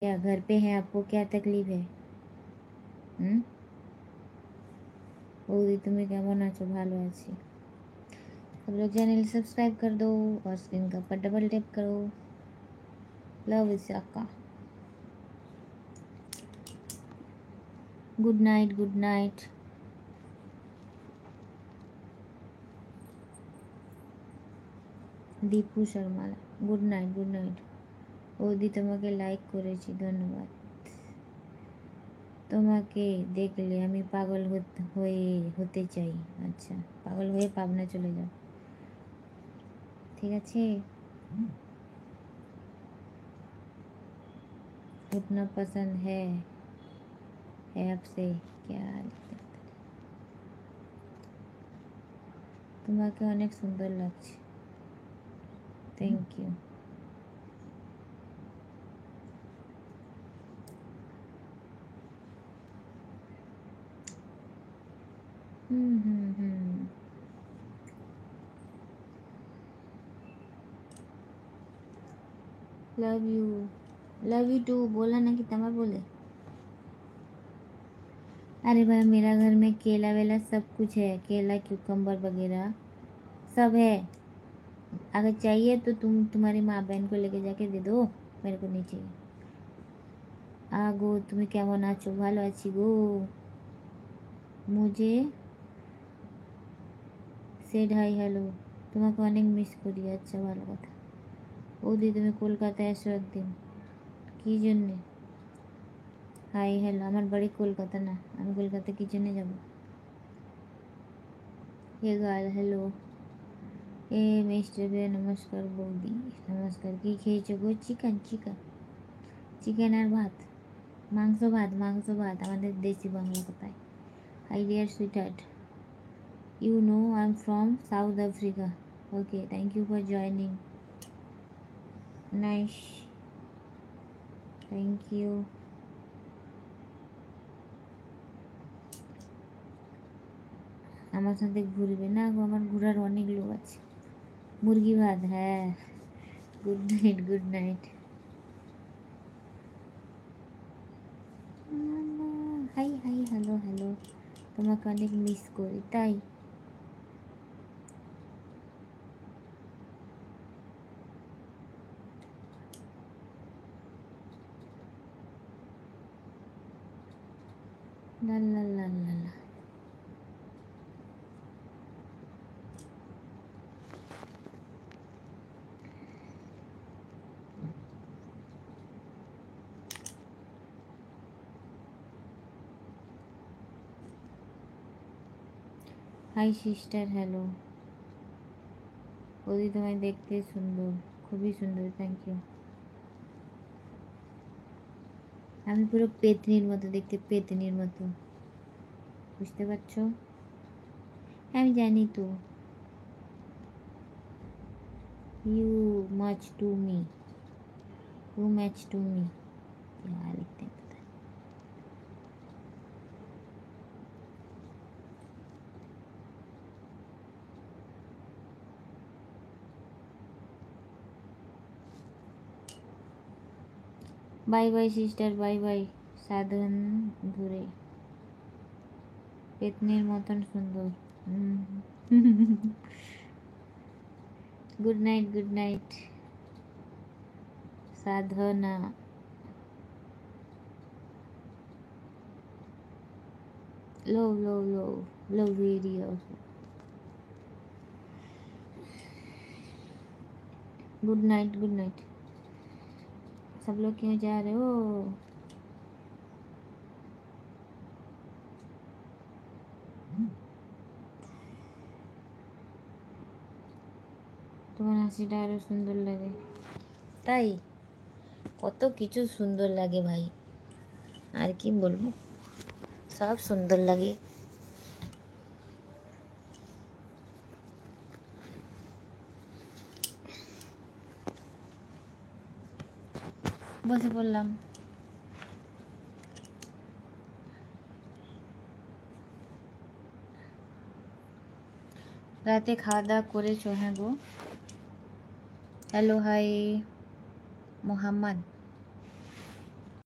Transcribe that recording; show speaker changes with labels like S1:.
S1: क्या घर पे हैं? आपको क्या तकलीफ है? বৌদি তুমি কেমন আছো? ভালো আছি। सब लोग चैनल सब्सक्राइब कर दो और स्क्रीन का ऊपर डबल टैप करो। Love Vishakha. Good night, good night. Dipu Sharma, good night, good night. বৌদি তোমাকে লাইক করেছি, ধন্যবাদ। তোমাকে দেখলে আমি পাগল হতে চাই। আচ্ছা, পাগল হয়ে পাবনা চলে যাও, ঠিক আছে। उठना पसंद है आपसे क्या लिखते हैं? তোমাকে অনেক সুন্দর লাগছে, thank you. Love you too बोला ना कि तमा बोले। अरे भाई, मेरा घर में केला वेला सब कुछ है, केला क्यूकम्बर वगैरह सब है। अगर चाहिए तो तुम्हारी माँ बहन को लेके जाके दे दो, मेरे को नहीं चाहिए। আগো তুমি কেমন আছো? ভালো আছি গো। মুঝে সেড হাই হ্যালো, তোমাকে অনেক মিস করি। আচ্ছা, ভালো কথা। বৌদি তুমি কলকাতায় এসো একদিন। কী জন্যে? হাই হ্যালো, আমার বাড়ি কলকাতা না, আমি কলকাতা কী জন্যে যাবো? হে গার্ল হ্যালো। মিস্টার বে, নমস্কার বৌদি, নমস্কার। কী খেয়েছো গো? চিকেন চিকেন চিকেন আর ভাত, মাংস ভাত, মাংস ভাত, আমাদের দেশি বাংলা কথায়। High deer sweet heart, you know I'm from South Africa. Okay, thank you for joining. Nice, thank you. আমার সাথে ঘুরবে না গো? আমার ঘোরার অনেক লোক আছে। মুরগি ভাত, হ্যাঁ। Good night, good night. High hi hello hello, তোমাকে অনেক মিস করি। তাই লা লা লা লা লা। High sister, hello. বৌদি তোমায় দেখতে সুন্দর, খুবই সুন্দর, থ্যাংক ইউ। আমি পুরো পেতনির মতো দেখতে, পেতনির মতো, বুঝতে পারছো? আমি জানি তো। You much to me, too much to me, क्या लिखते हैं पता है। Bye bye sister, bye bye. Sadhan ঘুরে পেতনির মতন সুন্দর। Good night, good night Sadhana. लो लो लो लो video. Good night, good night. सब लोग क्यों जा रहे हो? তোমার হাসিটা আরো সুন্দর লাগে। তাই কত কিছু সুন্দর লাগে ভাই, আর কি বলবো, সব সুন্দর লাগে। বসে পড়লাম। রাতে খাওয়া দাওয়া করেছো? হ্যাঁ গো। Hello, high Mohammad.